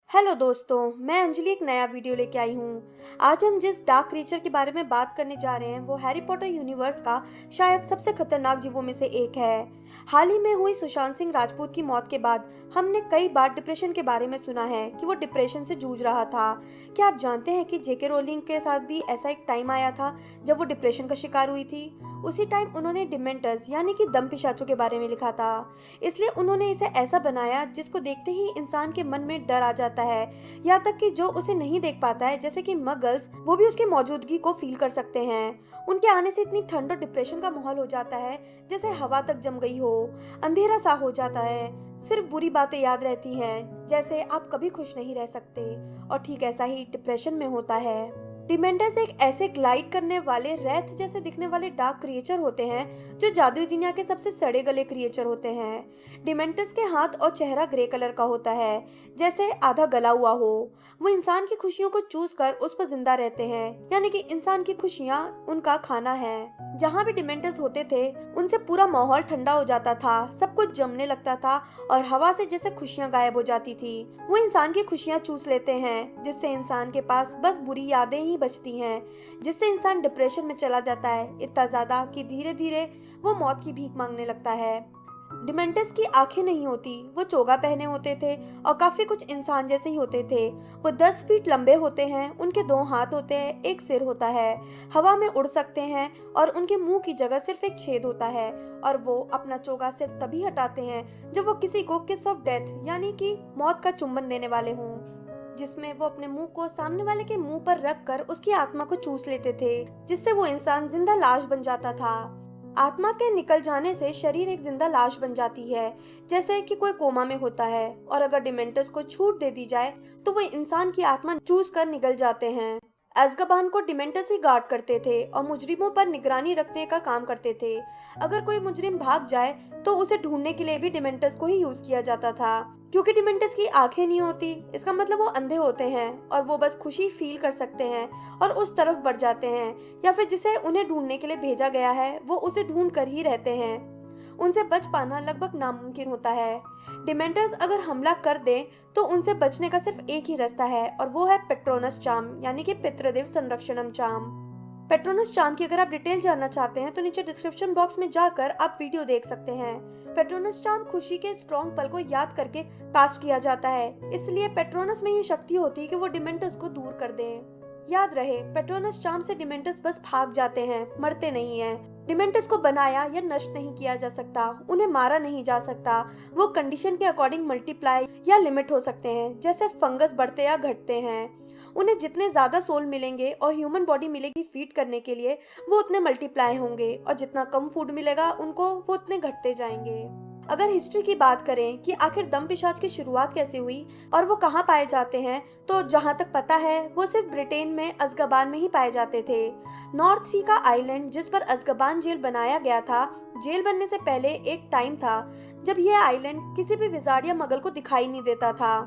Hello दोस्तों, मैं अंजलि एक नया वीडियो लेके आई हूँ। आज हम जिस डार्क क्रीचर के बारे में बात करने जा रहे हैं वो हैरी पॉटर यूनिवर्स का शायद सबसे खतरनाक जीवों में से एक है। हाल ही में हुई सुशांत सिंह राजपूत की मौत के बाद हमने कई बार डिप्रेशन के बारे में सुना है कि वो डिप्रेशन से जूझ रहा था। क्या आप जानते हैं कि जेके रोलिंग के साथ भी ऐसा एक टाइम आया था जब वो डिप्रेशन का शिकार हुई थी। उसी टाइम उन्होंने डिमेंटर्स यानी कि दम पिशाचों के बारे में लिखा था। इसलिए उन्होंने इसे ऐसा बनाया जिसको देखते ही इंसान के मन में डर आ जाता है। यहाँ तक कि जो उसे नहीं देख पाता है जैसे कि मगल्स, वो भी उसकी मौजूदगी को फील कर सकते हैं। उनके आने से इतनी ठंड और डिप्रेशन का माहौल हो जाता है जैसे हवा तक जम गई हो। अंधेरा सा हो जाता है, सिर्फ बुरी बातें याद रहती हैं, जैसे आप कभी खुश नहीं रह सकते। और ठीक ऐसा ही डिप्रेशन में होता है। डिमेंटर्स एक ऐसे ग्लाइड करने वाले रेत जैसे दिखने वाले डार्क क्रिएचर होते हैं जो जादुई दुनिया के सबसे सड़े गले क्रिएचर होते हैं। डिमेंटर्स के हाथ और चेहरा ग्रे कलर का होता है, जैसे आधा गला हुआ हो। वो इंसान की खुशियों को चूस कर उस पर जिंदा रहते हैं, यानी कि इंसान की खुशियाँ उनका खाना है। जहाँ भी डिमेंटर्स होते थे उनसे पूरा माहौल ठंडा हो जाता था, सब कुछ जमने लगता था और हवा से जैसे खुशियाँ गायब हो जाती थी। वो इंसान की खुशियाँ चूस लेते हैं, जिससे इंसान के पास बस बुरी यादें ही बचती हैं, जिससे इंसान डिप्रेशन में चला जाता है, इतना ज्यादा कि धीरे धीरे वो मौत की भीख मांगने लगता है। डिमेंटस की आंखें नहीं होती, वो चोगा पहने होते थे और काफी कुछ इंसान जैसे ही होते थे। वो 10 फीट लंबे होते हैं, उनके 2 हाथ होते हैं, एक सिर होता है, हवा में उड़ सकते हैं और उनके मुंह की जगह सिर्फ एक छेद होता है। और वो अपना चोगा सिर्फ तभी हटाते हैं जब वो किसी को किस ऑफ डेथ यानी कि मौत का चुंबन देने वाले हों, जिसमें वो अपने मुंह को सामने वाले के मुंह पर रख कर उसकी आत्मा को चूस लेते थे, जिससे वो इंसान जिंदा लाश बन जाता था। आत्मा के निकल जाने से शरीर एक जिंदा लाश बन जाती है, जैसे कि कोई कोमा में होता है। और अगर डिमेंटर्स को छूट दे दी जाए तो वो इंसान की आत्मा चूस कर निकल जाते हैं। अज़्काबान को डिमेंटर्स ही गार्ड करते थे और मुजरिमों पर निगरानी रखने का काम करते थे। अगर कोई मुजरिम भाग जाए तो उसे ढूंढने के लिए भी डिमेंटर्स को ही यूज किया जाता था। क्योंकि डिमेंटर्स की आंखें नहीं होती, इसका मतलब वो अंधे होते हैं और वो बस खुशी फील कर सकते हैं और उस तरफ बढ़ जाते हैं, या फिर जिसे उन्हें ढूंढने के लिए भेजा गया है वो उसे ढूंढ कर ही रहते हैं। उनसे बच पाना लगभग नामुमकिन होता है। डिमेंटर्स अगर हमला कर दें तो उनसे बचने का सिर्फ एक ही रास्ता है और वो है पेट्रोनस चार्म यानी कि पितृदेव संरक्षणम चार्म। पेट्रोनस चार्म की अगर आप डिटेल जानना चाहते हैं तो नीचे डिस्क्रिप्शन बॉक्स में जाकर आप वीडियो देख सकते हैं। पेट्रोनस चार्म खुशी के स्ट्रॉन्ग पल को याद करके कास्ट किया जाता है, इसलिए पेट्रोनस में ये शक्ति होती है कि वो डिमेंटर्स को दूर कर दे। याद रहे, पेट्रोनस चार्म से डिमेंटर्स बस भाग जाते हैं, मरते नहीं हैं। डिमेंटर्स को बनाया या नष्ट नहीं किया जा सकता, उन्हें मारा नहीं जा सकता। वो कंडीशन के अकॉर्डिंग मल्टीप्लाई या लिमिट हो सकते हैं, जैसे फंगस बढ़ते या घटते हैं। उन्हें जितने ज्यादा सोल मिलेंगे और ह्यूमन बॉडी मिलेगी फीड करने के लिए, वो उतने मल्टीप्लाई होंगे, और जितना कम फूड मिलेगा उनको, वो उतने घटते जाएंगे। अगर हिस्ट्री की बात करें कि आखिर दम पिशाच की शुरुआत कैसे हुई और वो कहाँ पाए जाते हैं, तो जहाँ तक पता है वो सिर्फ ब्रिटेन में अज़्काबान में ही पाए जाते थे। नॉर्थ सी का आइलैंड जिस पर अज़्काबान जेल बनाया गया था, जेल बनने से पहले एक टाइम था जब यह आइलैंड किसी भी विजार्ड या मगल को दिखाई नहीं देता था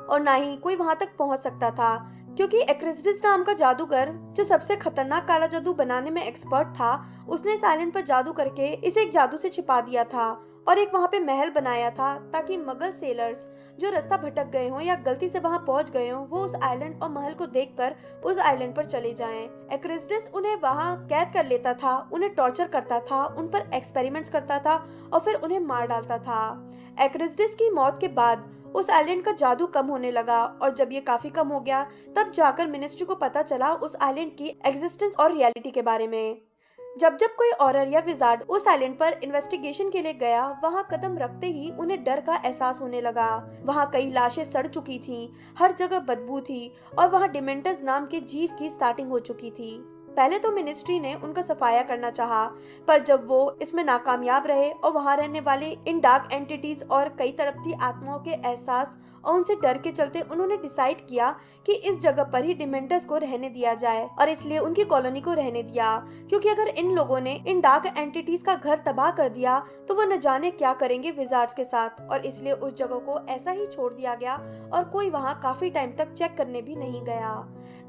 और ना ही कोई वहां तक पहुंच सकता था, क्योंकि एक्रिस्टिस नाम का जादूगर जो सबसे खतरनाक काला जादू बनाने में एक्सपर्ट था, उसने इस आइलैंड पर जादू करके इसे एक जादू से छिपा दिया था और एक वहां पे महल बनाया था ताकि मगल सेलर्स जो रास्ता भटक गए हों या गलती से वहां पहुंच गए हों, वो उस आइलैंड और महल को देखकर उस आइलैंड पर चले जाएं। एक्रिस्टिस उन्हें वहां कैद कर लेता था, उन्हें टॉर्चर करता था, उन पर एक्सपेरिमेंट्स करता था और फिर उन्हें मार डालता था। एक्रिस्टिस की मौत के बाद उस आइलैंड का जादू कम होने लगा और जब ये काफी कम हो गया तब जाकर मिनिस्ट्री को पता चला उस आइलैंड की एग्जिस्टेंस और रियलिटी के बारे में। जब जब कोई ऑरर या विजार्ड उस आइलैंड पर इन्वेस्टिगेशन के लिए गया, वहां कदम रखते ही उन्हें डर का एहसास होने लगा। वहां कई लाशें सड़ चुकी थीं, हर जगह बदबू थी और वहां डिमेंटर्स नाम के जीव की स्टार्टिंग हो चुकी थी। पहले तो मिनिस्ट्री ने उनका सफाया करना चाहा, पर जब वो इसमें नाकामयाब रहे और वहां रहने वाले इन डार्क एंटिटीज और कई तड़पती आत्माओं के एहसास और उनसे डर के चलते उन्होंने डिसाइड किया कि इस जगह पर ही डिमेंटर्स को रहने दिया जाए, और इसलिए उनकी कॉलोनी को रहने दिया। क्योंकि अगर इन लोगों ने इन डार्क एंटिटीज का घर तबाह कर दिया तो वो न जाने क्या करेंगे विजार्ड्स के साथ, और इसलिए उस जगह को ऐसा ही छोड़ दिया गया और कोई वहां काफी टाइम तक चेक करने भी नहीं गया।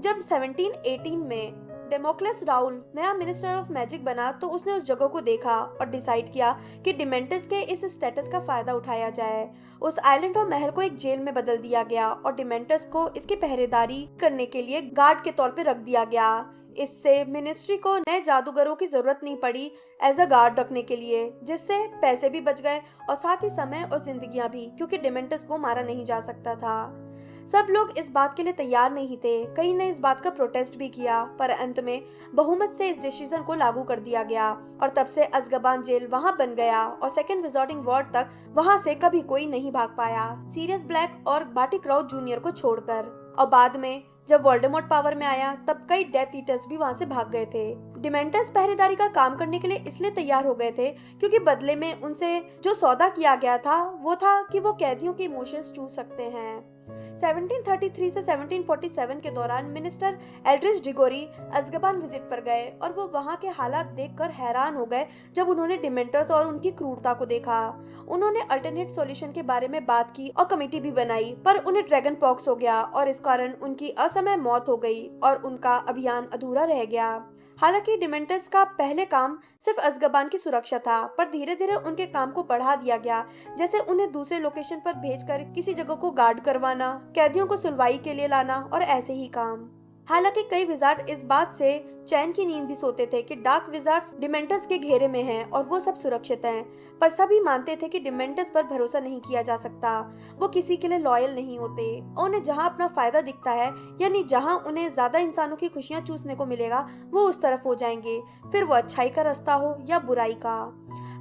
जब 1718 में डेमोक्लेस राउल नया मिनिस्टर ऑफ मैजिक बना तो उसने उस जगह को देखा और डिसाइड किया कि डिमेंटस के इस स्टेटस का फायदा उठाया जाए। उस आइलैंड और महल को एक जेल में बदल दिया गया और डिमेंटस को इसकी पहरेदारी करने के लिए गार्ड के तौर पे रख दिया गया। इससे मिनिस्ट्री को नए जादूगरों की जरूरत नहीं पड़ी एज अ गार्ड रखने के लिए, जिससे पैसे भी बच गए और साथ ही समय और जिंदगियां भी, क्योंकि डिमेंटस को मारा नहीं जा सकता था। सब लोग इस बात के लिए तैयार नहीं थे, कई ने इस बात का प्रोटेस्ट भी किया, पर अंत में बहुमत से इस डिसीजन को लागू कर दिया गया और तब से अज़्काबान जेल वहां बन गया और सेकंड विजिटिंग वार्ड तक वहां से कभी कोई नहीं भाग पाया, सीरियस ब्लैक और बार्टी क्राउच जूनियर को छोड़कर। और बाद में जब वोल्डेमॉर्ट पावर में आया तब कई डेथ ईटर्स भी वहां से भाग गए थे। डिमेंटर्स पहरेदारी का काम करने के लिए इसलिए तैयार हो गए थे क्योंकि बदले में उनसे जो सौदा किया गया था वो था कि वो कैदियों के इमोशंस चूस सकते हैं। 1733 से 1747 के दौरान मिनिस्टर एल्ड्रिच डिगोरी अज़्काबान विजिट पर गए और वो वहाँ के हालात देखकर हैरान हो गए जब उन्होंने डिमेंटर्स और उनकी क्रूरता को देखा। उन्होंने अल्टरनेट सॉल्यूशन के बारे में बात की और कमेटी भी बनाई, पर उन्हें ड्रैगन पॉक्स हो गया और इस कारण उनकी असमय मौत हो गई और उनका अभियान अधूरा रह गया। हालांकि डिमेंटर्स का पहले काम सिर्फ अज़्काबान की सुरक्षा था, पर धीरे धीरे उनके काम को बढ़ा दिया गया, जैसे उन्हें दूसरे लोकेशन पर भेजकर किसी जगह को गार्ड करवाना, कैदियों को सुनवाई के लिए लाना और ऐसे ही काम। हालांकि कई विजार्ड इस बात से चैन की नींद भी सोते थे कि डार्क विजार्ड्स डिमेंटर्स के घेरे में हैं और वो सब सुरक्षित हैं, पर सभी मानते थे कि डिमेंटर्स पर भरोसा नहीं किया जा सकता। वो किसी के लिए लॉयल नहीं होते और उन्हें जहां अपना फायदा दिखता है, यानी जहां उन्हें ज्यादा इंसानों की खुशियां चूसने को मिलेगा, वो उस तरफ हो जाएंगे, फिर वो अच्छाई का रास्ता हो या बुराई का।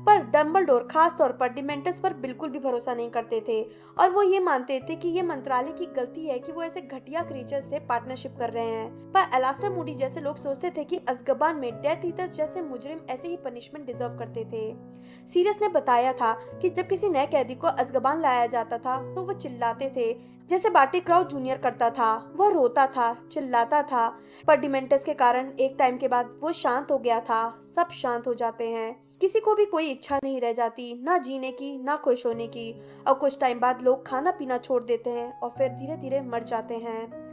पर डम्बलडोर खास तौर पर डिमेंटर्स पर बिल्कुल भी भरोसा नहीं करते थे और वो ये मानते थे कि ये मंत्रालय की गलती है कि वो ऐसे घटिया क्रीचर्स से पार्टनरशिप कर रहे हैं। पर एलास्टर मूडी जैसे लोग सोचते थे कि अज़्काबान में डेथ ईटर्स जैसे मुजरिम ऐसे ही पनिशमेंट डिजर्व करते थे। सीरियस ने बताया था कि जब किसी नए कैदी को अज़्काबान लाया जाता था तो वो चिल्लाते थे, जैसे बार्टी क्राउच जूनियर करता था। वो रोता था, चिल्लाता था, पर डिमेंटर्स के कारण एक टाइम के बाद वो शांत हो गया था। सब शांत हो जाते हैं, किसी को भी कोई इच्छा नहीं रह जाती, ना जीने की ना खुश होने की, और कुछ टाइम बाद लोग खाना पीना छोड़ देते हैं और फिर धीरे धीरे मर जाते हैं।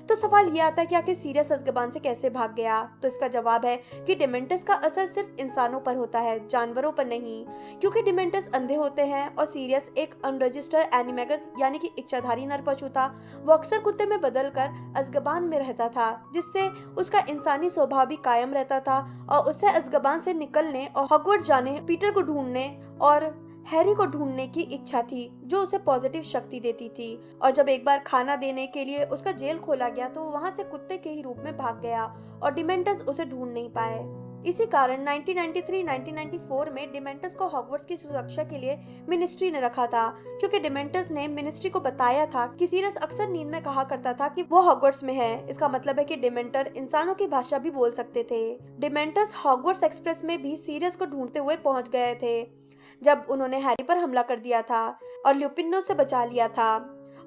तो सवाल ये आता है कि आखिर सीरियस अज़्काबान से कैसे भाग गया? तो इसका जवाब है कि डिमेंटर्स का असर सिर्फ इंसानों पर होता है, जानवरों पर नहीं, क्योंकि डिमेंटर्स अंधे होते हैं और सीरियस एक अनरजिस्टर्ड एनिमैगस यानी कि इच्छाधारी नर पशु था। वो अक्सर कुत्ते में बदलकर अज़्काबान में रहता था, जिससे उसका इंसानी स्वभाव भी कायम रहता था और उससे अज़्काबान से निकलने और हॉगवर्ट्स जाने, पीटर को ढूंढने और हैरी को ढूंढने की इच्छा थी, जो उसे पॉजिटिव शक्ति देती थी। और जब एक बार खाना देने के लिए उसका जेल खोला गया तो वो वहां से कुत्ते के ही रूप में भाग गया और डिमेंटर्स उसे ढूंढ नहीं पाए। इसी कारण 1993-1994 में डिमेंटर्स को हॉगवर्ट्स की सुरक्षा के लिए मिनिस्ट्री ने रखा था, क्योंकि डिमेंटर्स ने मिनिस्ट्री को बताया था कि सीरियस अक्सर नींद में कहा करता था कि वो हॉगवर्ट्स में है। इसका मतलब है कि डिमेंटर इंसानों की भाषा भी बोल सकते थे। डिमेंटर्स हॉगवर्ट्स एक्सप्रेस में भी सीरियस को ढूंढते हुए पहुंच गए थे जब उन्होंने हैरी पर हमला कर दिया था और ल्यूपिन से बचा लिया था।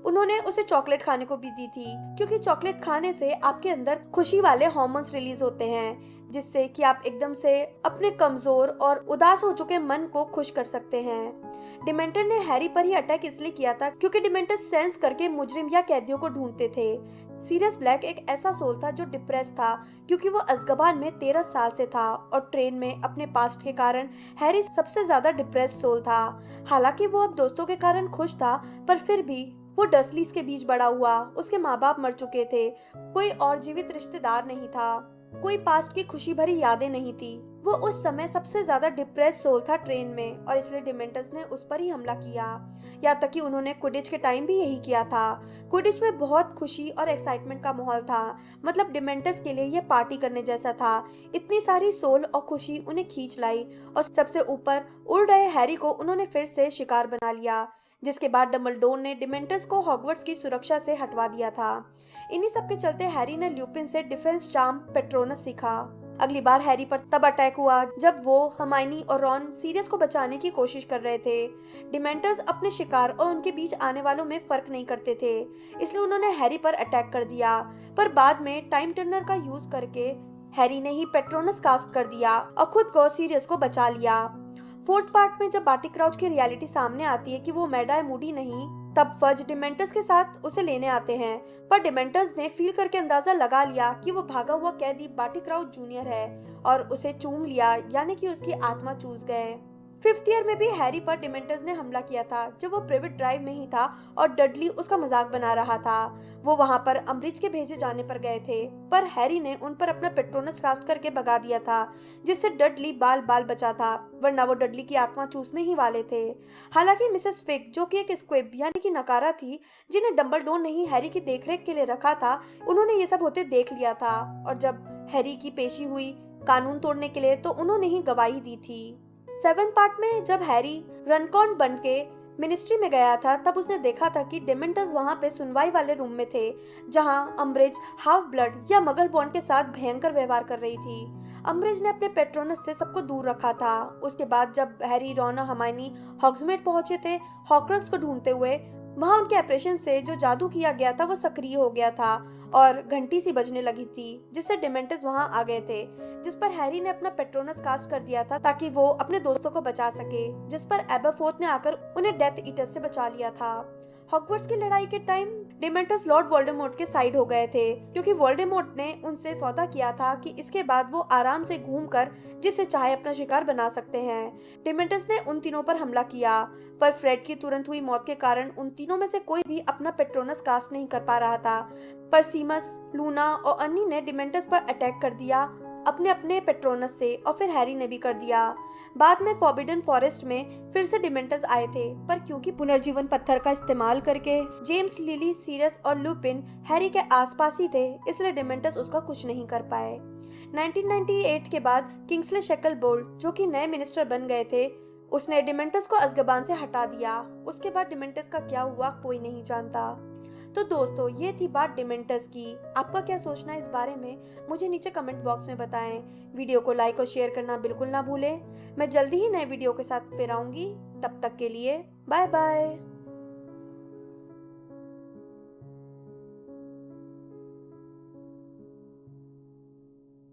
उन्होंने उसे चॉकलेट खाने को भी दी थी, क्योंकि चॉकलेट खाने से आपके अंदर खुशी वाले हार्मोन्स रिलीज होते हैं, जिससे कि आप एकदम से अपने कमजोर और उदास हो चुके मन को खुश कर सकते हैं। डिमेंटर ने हैरी पर ही अटैक इसलिए किया था क्योंकि डिमेंटर सेंस करके मुजरिम या कैदियों को ढूंढते थे। सीरियस ब्लैक एक ऐसा सोल था जो डिप्रेस था, क्योंकि वो अज़्काबान में 13 साल से था और ट्रेन में अपने पास्ट के कारण हैरी सबसे ज्यादा डिप्रेस सोल था। हालांकि वो अब दोस्तों के कारण खुश था, पर फिर भी वो डसलीज के बीच बड़ा हुआ। उसके माँ बाप मर चुके थे, कोई और जीवित रिश्तेदार नहीं था, कोई पास्ट की खुशी भरी यादें नहीं थी। वो उस समय सबसे ज्यादा डिप्रेस सोल था ट्रेन में, और इसलिए डिमेंटर्स ने उस पर ही हमला किया। यहाँ तक कि उन्होंने क्विडिच के टाइम भी यही किया था। क्विडिच में बहुत खुशी और एक्साइटमेंट का माहौल था, मतलब डिमेंटर्स के लिए ये पार्टी करने जैसा था। इतनी सारी सोल और खुशी उन्हें खींच लाई, और सबसे ऊपर उड़ रहे हैरी को उन्होंने फिर से शिकार बना लिया, जिसके बाद डम्बलडोर ने डिमेंटर्स को हॉगवर्ट्स की सुरक्षा से हटवा दिया था। इन्हीं सब के चलते हैरी ने ल्यूपिन से डिफेंस चार्म पेट्रोनस सीखा। अगली बार हैरी पर तब अटैक हुआ जब वो, हर्माइनी और रॉन सीरियस को बचाने की कोशिश कर रहे थे। डिमेंटर्स अपने शिकार और उनके बीच आने वालों में फर्क नहीं करते थे, इसलिए उन्होंने हैरी पर अटैक कर दिया। पर बाद में टाइम टर्नर का यूज करके हैरी ने ही पेट्रोनस कास्ट कर दिया और खुद को सीरियस को बचा लिया। फोर्थ पार्ट में जब बार्टी क्राउच की रियलिटी सामने आती है कि वो मैडम मूडी नहीं तब फज डिमेंटस के साथ उसे लेने आते हैं, पर डिमेंटस ने फील करके अंदाजा लगा लिया कि वो भागा हुआ कैदी बार्टी क्राउच जूनियर है और उसे चूम लिया, यानी कि उसकी आत्मा चूस गए। फिफ्थ ईयर में भी हैरी पर डिमेंटस ने हमला किया था जब वो प्राइवेट ड्राइव में ही था और डडली उसका मजाक बना रहा था। वो वहां पर अम्बरिज के भेजे जाने पर गए थे, पर हैरी ने उन पर अपना पेट्रोनस कास्ट करके भगा दिया था, जिससे डडली बाल बाल बचा था, वरना वो डडली की आत्मा चूसने ही वाले थे। हालांकि मिसेस फिग, जो कि एक स्क्विब यानी कि नकारा थी, जिन्हें डंबलडोर ने ही हैरी की देखरेख के लिए रखा था, उन्होंने ये सब होते देख लिया था, और जब हैरी की पेशी हुई कानून तोड़ने के लिए तो उन्होंने ही गवाही दी थी। 7th पार्ट में जब हैरी रनकॉन बन के मिनिस्ट्री में गया था, तब उसने देखा था कि डेमेंटर्स वहां पे सुनवाई वाले रूम में थे, जहां अम्बरिज हाफ ब्लड या मगल बॉन्ड के साथ भयंकर व्यवहार कर रही थी। अम्बरिज ने अपने पेट्रोनस से सबको दूर रखा था। उसके बाद जब हैरी, रॉन और हर्माइनी हॉग्समीड पहुंचे थे हॉर्क्रक्स को ढूंढते हुए, वहां उनके ऑपरेशन से जो जादू किया गया था वो सक्रिय हो गया था और घंटी सी बजने लगी थी, जिससे डिमेंटर्स वहां आ गए थे, जिस पर हैरी ने अपना पेट्रोनस कास्ट कर दिया था ताकि वो अपने दोस्तों को बचा सके, जिस पर एबरफोर्थ ने आकर उन्हें डेथ ईटर्स से बचा लिया था। हॉगवर्ट्स की लड़ाई के टाइम डिमेंटर्स लॉर्ड वोल्डेमॉर्ट के साइड हो गए थे, क्योंकि वोल्डेमॉर्ट ने उनसे सौदा किया था कि इसके बाद वो आराम से घूमकर जिसे चाहे अपना शिकार बना सकते हैं। डिमेंटर्स ने उन तीनों पर हमला किया, पर फ्रेड की तुरंत हुई मौत के कारण उन तीनों में से कोई भी अपना पेट्रोनस कास्ट नहीं कर पा रहा था। पर सीमस, लूना और अन्नी ने डिमेंटर्स पर अटैक कर दिया अपने अपने पेट्रोनस से, और फिर हैरी ने भी कर दिया। बाद में फॉरबिडन फॉरेस्ट में फिर से डिमेंटर्स आए थे, पर क्योंकि पुनर्जीवन पत्थर का इस्तेमाल करके जेम्स, लिली, सीरियस और लुपिन हैरी के आसपास ही थे, इसलिए डिमेंटर्स उसका कुछ नहीं कर पाए। 1998 के बाद किंग्सले शेकलबोल्ट, जो कि नए मिनिस्टर बन गए थे, उसने डिमेंटर्स को अज़्काबान से हटा दिया। उसके बाद डिमेंटर्स का क्या हुआ कोई नहीं जानता। तो दोस्तों, ये थी बात डिमेंटर्स की। आपका क्या सोचना है इस बारे में, मुझे नीचे कमेंट बॉक्स में बताएं। वीडियो को लाइक और शेयर करना बिल्कुल ना भूलें। मैं जल्दी ही नए वीडियो के साथ फिर आऊंगी। तब तक के लिए बाय बाय।